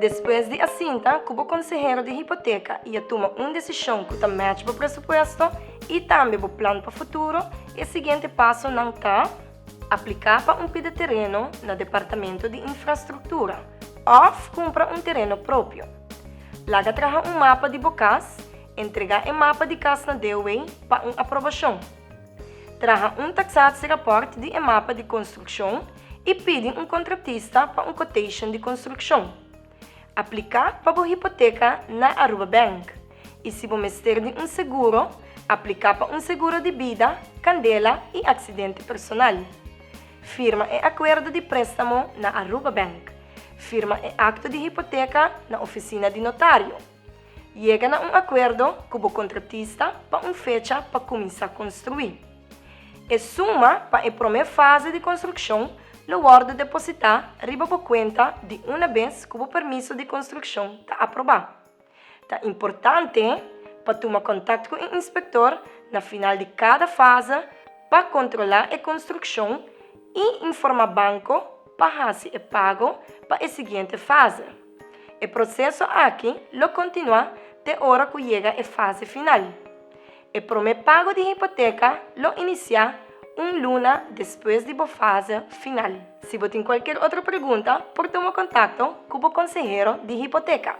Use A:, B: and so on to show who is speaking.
A: Depois de assinta, cubo consejero de hipoteca ia toma uma decisão que match o presupuesto e também o plano para o futuro, e o seguinte passo não está aplicar para pedido de terreno no departamento de infraestrutura ou comprar terreno próprio. Laga traga mapa de bocas, entregar o mapa de casa na DOE para aprovação. Traga taxado de reporte de mapa de construção e pede contratista para quotation de construção. Aplicar para a hipoteca na Aruba Bank. E se você ter de seguro, aplicar para seguro de vida, candela e acidente personal. Firma acordo de préstamo na Aruba Bank. Firma acto de hipoteca na oficina de notário. Chega a acordo com o contratista para fecha para começar a construir. E suma para a primeira fase de construção, o guarda depositar riba por conta de uma vez que o permisso de construção está aprovado. É importante para tomar contato com o inspetor na final de cada fase para controlar a construção e informar o banco para fazer o pago para a seguinte fase. O processo aqui lo continua até a hora que chega a fase final. O primeiro pago de hipoteca lo inicia luna depois de a fase final. Se você tem qualquer outra pergunta, por tomar contato com o consejero de hipoteca.